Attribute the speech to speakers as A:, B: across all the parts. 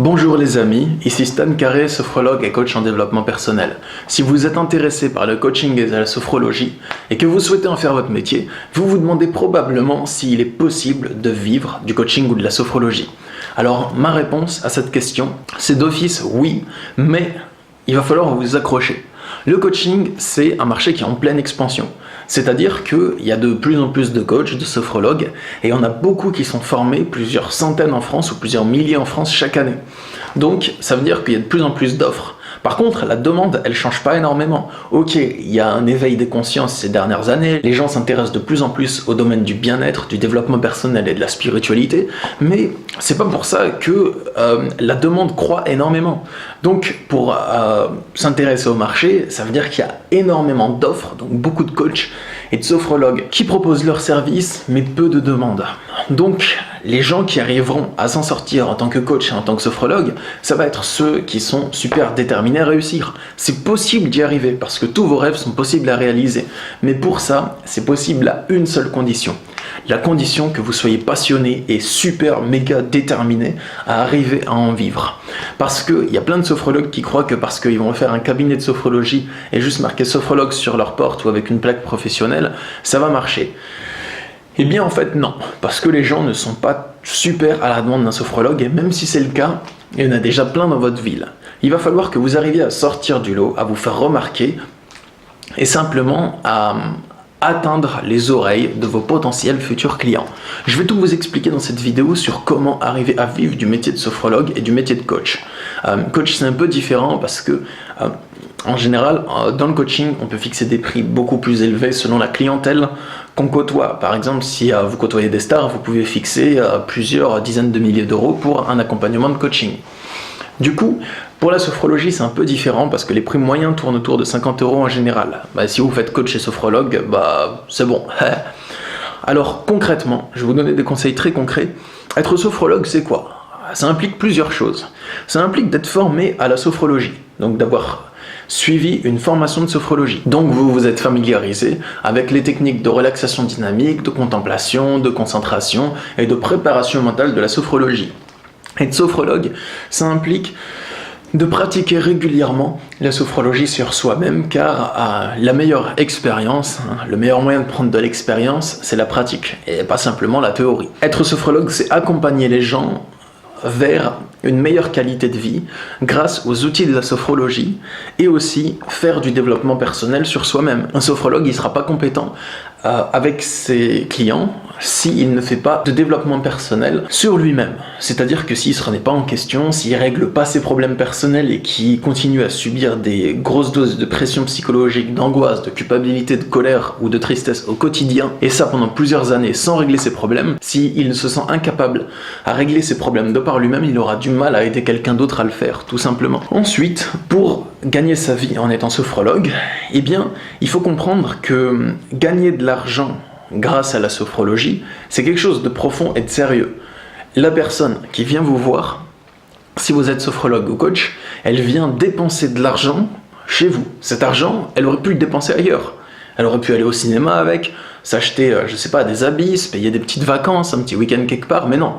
A: Bonjour les amis, ici Stan Carré, sophrologue et coach en développement personnel. Si vous êtes intéressé par le coaching et la sophrologie et que vous souhaitez en faire votre métier, vous vous demandez probablement s'il est possible de vivre du coaching ou de la sophrologie. Alors ma réponse à cette question, c'est d'office oui, mais il va falloir vous accrocher. Le coaching, c'est un marché qui est en pleine expansion. C'est-à-dire qu'il y a de plus en plus de coachs, de sophrologues, et on a beaucoup qui sont formés, plusieurs centaines en France ou plusieurs milliers en France chaque année. Donc ça veut dire qu'il y a de plus en plus d'offres. Par contre, la demande, elle change pas énormément. Ok, il y a un éveil des consciences ces dernières années, les gens s'intéressent de plus en plus au domaine du bien-être, du développement personnel et de la spiritualité, mais c'est pas pour ça que la demande croît énormément. Donc pour s'intéresser au marché, ça veut dire qu'il y a énormément d'offres, donc beaucoup de coachs et de sophrologues qui proposent leurs services, mais peu de demandes. Donc les gens qui arriveront à s'en sortir en tant que coach et en tant que sophrologue, ça va être ceux qui sont super déterminés à réussir. C'est possible d'y arriver parce que tous vos rêves sont possibles à réaliser. Mais pour ça, c'est possible à une seule condition. La condition que vous soyez passionné et super méga déterminé à arriver à en vivre. Parce qu'il y a plein de sophrologues qui croient que parce qu'ils vont faire un cabinet de sophrologie et juste marquer sophrologue sur leur porte ou avec une plaque professionnelle, ça va marcher. Eh bien en fait non, parce que les gens ne sont pas super à la demande d'un sophrologue et même si c'est le cas, il y en a déjà plein dans votre ville. Il va falloir que vous arriviez à sortir du lot, à vous faire remarquer et simplement à atteindre les oreilles de vos potentiels futurs clients. Je vais tout vous expliquer dans cette vidéo sur comment arriver à vivre du métier de sophrologue et du métier de coach. Coach c'est un peu différent parce que en général, dans le coaching, on peut fixer des prix beaucoup plus élevés selon la clientèle qu'on côtoie. Par exemple, si vous côtoyez des stars, vous pouvez fixer plusieurs dizaines de milliers d'euros pour un accompagnement de coaching. Du coup, pour la sophrologie, c'est un peu différent parce que les prix moyens tournent autour de 50 euros en général. Si vous faites coach et sophrologue, c'est bon. Alors concrètement, je vais vous donner des conseils très concrets. Être sophrologue, c'est quoi? Ça implique plusieurs choses. Ça implique d'être formé à la sophrologie, donc d'avoir suivi une formation de sophrologie. Donc vous vous êtes familiarisé avec les techniques de relaxation dynamique, de contemplation, de concentration et de préparation mentale de la sophrologie. Être sophrologue, ça implique de pratiquer régulièrement la sophrologie sur soi-même car la meilleure expérience, le meilleur moyen de prendre de l'expérience, c'est la pratique et pas simplement la théorie. Être sophrologue, c'est accompagner les gens vers une meilleure qualité de vie grâce aux outils de la sophrologie et aussi faire du développement personnel sur soi-même. Un sophrologue, il ne sera pas compétent avec ses clients s'il ne fait pas de développement personnel sur lui-même. C'est-à-dire que s'il ne se remet pas en question, s'il ne règle pas ses problèmes personnels et qu'il continue à subir des grosses doses de pression psychologique, d'angoisse, de culpabilité, de colère ou de tristesse au quotidien, et ça pendant plusieurs années sans régler ses problèmes, s'il ne se sent incapable à régler ses problèmes de par lui-même, il aura du mal à aider quelqu'un d'autre à le faire, tout simplement. Ensuite, pour gagner sa vie en étant sophrologue, eh bien, il faut comprendre que gagner de l'argent grâce à la sophrologie, c'est quelque chose de profond et de sérieux. La personne qui vient vous voir, si vous êtes sophrologue ou coach, elle vient dépenser de l'argent chez vous. Cet argent, elle aurait pu le dépenser ailleurs. Elle aurait pu aller au cinéma avec, s'acheter, je sais pas, des habits, se payer des petites vacances, un petit week-end quelque part, mais non.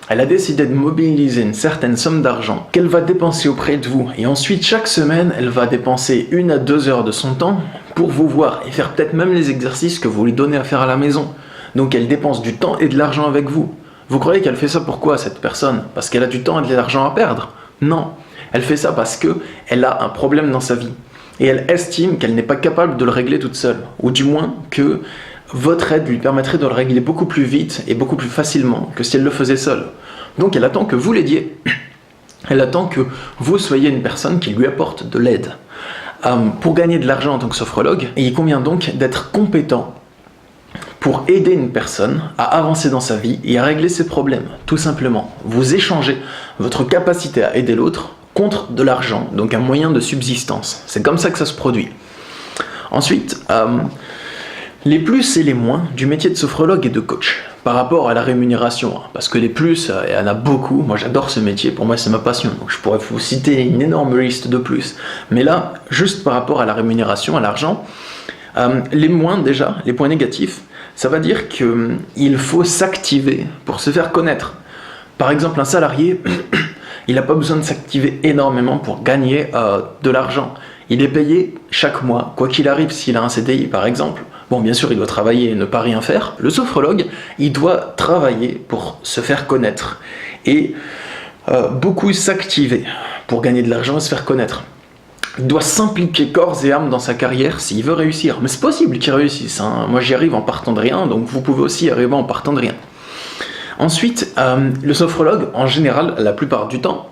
A: Elle a décidé de mobiliser une certaine somme d'argent qu'elle va dépenser auprès de vous. Et ensuite, chaque semaine, elle va dépenser 1 à 2 heures de son temps pour vous voir et faire peut-être même les exercices que vous lui donnez à faire à la maison. Donc elle dépense du temps et de l'argent avec vous. Vous croyez qu'elle fait ça pourquoi, cette personne? Parce qu'elle a du temps et de l'argent à perdre? Non. Elle fait ça parce qu'elle a un problème dans sa vie. Et elle estime qu'elle n'est pas capable de le régler toute seule. Ou du moins que votre aide lui permettrait de le régler beaucoup plus vite et beaucoup plus facilement que si elle le faisait seule. Donc elle attend que vous l'aidiez. Elle attend que vous soyez une personne qui lui apporte de l'aide. Pour gagner de l'argent en tant que sophrologue, il convient donc d'être compétent pour aider une personne à avancer dans sa vie et à régler ses problèmes, tout simplement. Vous échangez votre capacité à aider l'autre contre de l'argent, donc un moyen de subsistance. C'est comme ça que ça se produit. Ensuite, les plus et les moins du métier de sophrologue et de coach par rapport à la rémunération, parce que les plus, il y en a beaucoup. Moi j'adore ce métier, pour moi c'est ma passion, donc je pourrais vous citer une énorme liste de plus. Mais là, juste par rapport à la rémunération, à l'argent, les moins déjà, les points négatifs, ça va dire qu'il faut s'activer pour se faire connaître. Par exemple, un salarié, il n'a pas besoin de s'activer énormément pour gagner de l'argent. Il est payé chaque mois, quoi qu'il arrive, s'il a un CDI par exemple. Bon, bien sûr, il doit travailler et ne pas rien faire. Le sophrologue, il doit travailler pour se faire connaître et beaucoup s'activer pour gagner de l'argent et se faire connaître. Il doit s'impliquer corps et âme dans sa carrière s'il veut réussir. Mais c'est possible qu'il réussisse, hein. Moi, j'y arrive en partant de rien, donc vous pouvez aussi y arriver en partant de rien. Ensuite, le sophrologue, en général, la plupart du temps,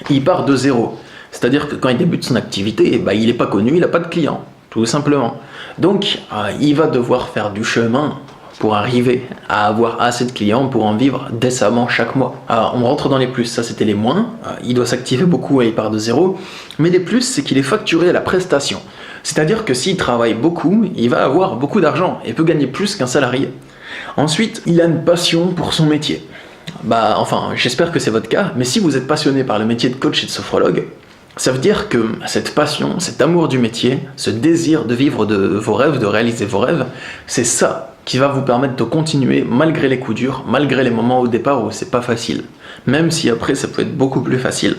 A: il part de zéro. C'est-à-dire que quand il débute son activité, il n'est pas connu, il n'a pas de clients, tout simplement. Donc, il va devoir faire du chemin pour arriver à avoir assez de clients pour en vivre décemment chaque mois. Alors, on rentre dans les plus, ça c'était les moins. Il doit s'activer beaucoup et il part de zéro. Mais les plus, c'est qu'il est facturé à la prestation. C'est-à-dire que s'il travaille beaucoup, il va avoir beaucoup d'argent et peut gagner plus qu'un salarié. Ensuite, il a une passion pour son métier. J'espère que c'est votre cas, mais si vous êtes passionné par le métier de coach et de sophrologue, ça veut dire que cette passion, cet amour du métier, ce désir de vivre de vos rêves, de réaliser vos rêves, c'est ça qui va vous permettre de continuer malgré les coups durs, malgré les moments au départ où c'est pas facile. Même si après ça peut être beaucoup plus facile.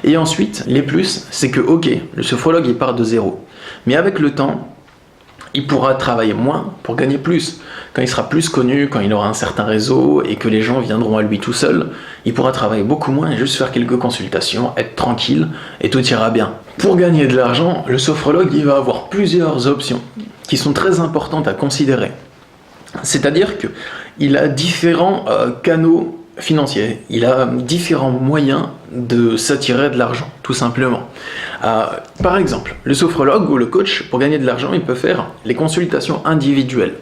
A: Et ensuite, les plus, c'est que ok, le sophrologue il part de zéro. Mais avec le temps, il pourra travailler moins pour gagner plus. Quand il sera plus connu, quand il aura un certain réseau et que les gens viendront à lui tout seul, il pourra travailler beaucoup moins et juste faire quelques consultations, être tranquille et tout ira bien. Pour gagner de l'argent, le sophrologue il va avoir plusieurs options qui sont très importantes à considérer. C'est-à-dire qu'il a différents canaux financiers, il a différents moyens de s'attirer de l'argent, tout simplement. Par exemple, le sophrologue ou le coach, pour gagner de l'argent, il peut faire les consultations individuelles.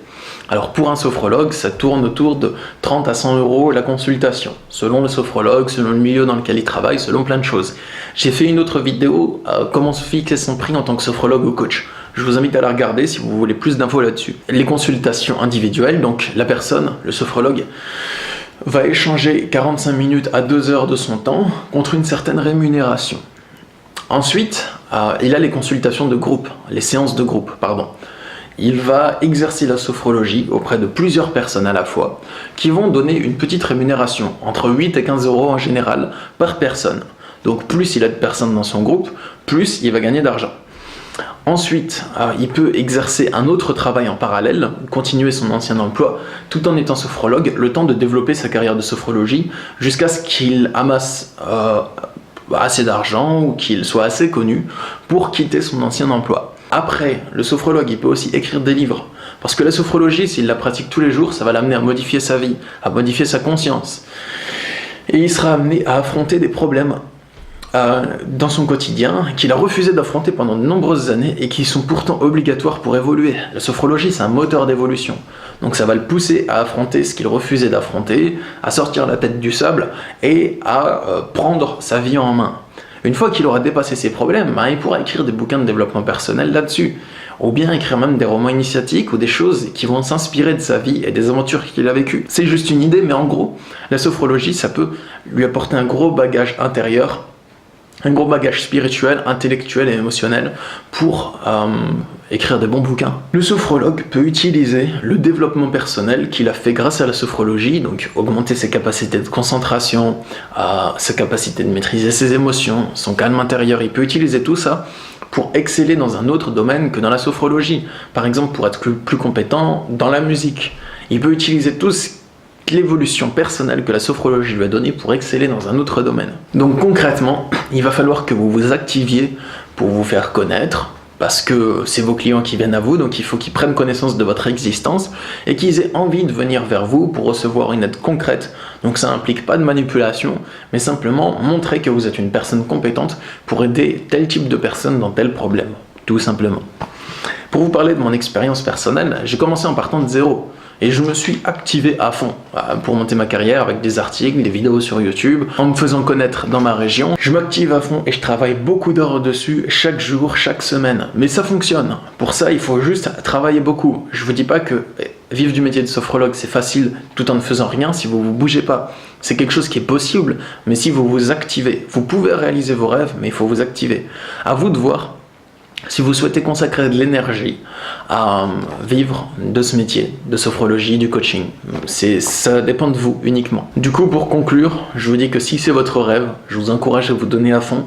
A: Alors pour un sophrologue, ça tourne autour de 30 à 100 € la consultation, selon le sophrologue, selon le milieu dans lequel il travaille, selon plein de choses. J'ai fait une autre vidéo, comment se fixer son prix en tant que sophrologue ou coach. Je vous invite à la regarder si vous voulez plus d'infos là-dessus. Les consultations individuelles, donc la personne, le sophrologue, va échanger 45 minutes à 2 heures de son temps contre une certaine rémunération. Ensuite, il a les consultations de groupe, les séances de groupe, pardon. Il va exercer la sophrologie auprès de plusieurs personnes à la fois, qui vont donner une petite rémunération, entre 8 et 15 € en général, par personne. Donc plus il a de personnes dans son groupe, plus il va gagner d'argent. Ensuite, il peut exercer un autre travail en parallèle, continuer son ancien emploi, tout en étant sophrologue, le temps de développer sa carrière de sophrologie, jusqu'à ce qu'il amasse assez d'argent ou qu'il soit assez connu pour quitter son ancien emploi. Après, le sophrologue, il peut aussi écrire des livres. Parce que la sophrologie, s'il la pratique tous les jours, ça va l'amener à modifier sa vie, à modifier sa conscience. Et il sera amené à affronter des problèmes dans son quotidien qu'il a refusé d'affronter pendant de nombreuses années et qui sont pourtant obligatoires pour évoluer. La sophrologie, c'est un moteur d'évolution. Donc ça va le pousser à affronter ce qu'il refusait d'affronter, à sortir la tête du sable et à prendre sa vie en main. Une fois qu'il aura dépassé ses problèmes, il pourra écrire des bouquins de développement personnel là-dessus, ou bien écrire même des romans initiatiques ou des choses qui vont s'inspirer de sa vie et des aventures qu'il a vécues. C'est juste une idée, mais en gros, la sophrologie, ça peut lui apporter un gros bagage intérieur, un gros bagage spirituel, intellectuel et émotionnel pour écrire des bons bouquins. Le sophrologue peut utiliser le développement personnel qu'il a fait grâce à la sophrologie, donc augmenter ses capacités de concentration, sa capacité de maîtriser ses émotions, son calme intérieur. Il peut utiliser tout ça pour exceller dans un autre domaine que dans la sophrologie. Par exemple, pour être plus compétent dans la musique. Il peut utiliser l'évolution personnelle que la sophrologie lui a donnée pour exceller dans un autre domaine. Donc concrètement, il va falloir que vous vous activiez pour vous faire connaître, parce que c'est vos clients qui viennent à vous, donc il faut qu'ils prennent connaissance de votre existence et qu'ils aient envie de venir vers vous pour recevoir une aide concrète. Donc ça implique pas de manipulation, mais simplement montrer que vous êtes une personne compétente pour aider tel type de personne dans tel problème, tout simplement. Pour vous parler de mon expérience personnelle, j'ai commencé en partant de zéro. Et je me suis activé à fond pour monter ma carrière avec des articles, des vidéos sur YouTube, en me faisant connaître dans ma région. Je m'active à fond et je travaille beaucoup d'heures dessus, chaque jour, chaque semaine. Mais ça fonctionne. Pour ça, il faut juste travailler beaucoup. Je vous dis pas que vivre du métier de sophrologue, c'est facile tout en ne faisant rien si vous ne bougez pas. C'est quelque chose qui est possible, mais si vous vous activez, vous pouvez réaliser vos rêves, mais il faut vous activer. À vous de voir Si vous souhaitez consacrer de l'énergie à vivre de ce métier, de sophrologie, du coaching, ça dépend de vous uniquement. Du coup, pour conclure, je vous dis que si c'est votre rêve, je vous encourage à vous donner à fond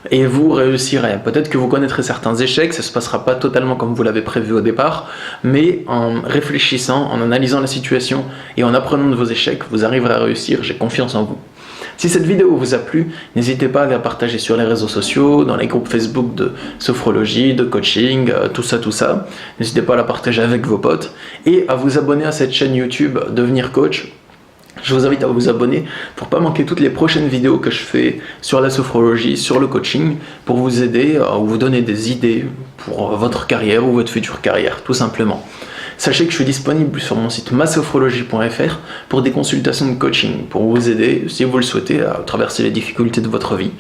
A: et vous réussirez. Peut-être que vous connaîtrez certains échecs, ça ne se passera pas totalement comme vous l'avez prévu au départ, mais en réfléchissant, en analysant la situation et en apprenant de vos échecs, vous arriverez à réussir, j'ai confiance en vous. Si cette vidéo vous a plu, n'hésitez pas à la partager sur les réseaux sociaux, dans les groupes Facebook de sophrologie, de coaching, tout ça. N'hésitez pas à la partager avec vos potes et à vous abonner à cette chaîne YouTube Devenir Coach. Je vous invite à vous abonner pour ne pas manquer toutes les prochaines vidéos que je fais sur la sophrologie, sur le coaching, pour vous aider ou vous donner des idées pour votre carrière ou votre future carrière, tout simplement. Sachez que je suis disponible sur mon site masophrologie.fr pour des consultations de coaching, pour vous aider, si vous le souhaitez, à traverser les difficultés de votre vie.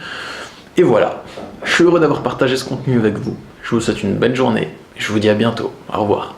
A: Et voilà, je suis heureux d'avoir partagé ce contenu avec vous. Je vous souhaite une belle journée et je vous dis à bientôt. Au revoir.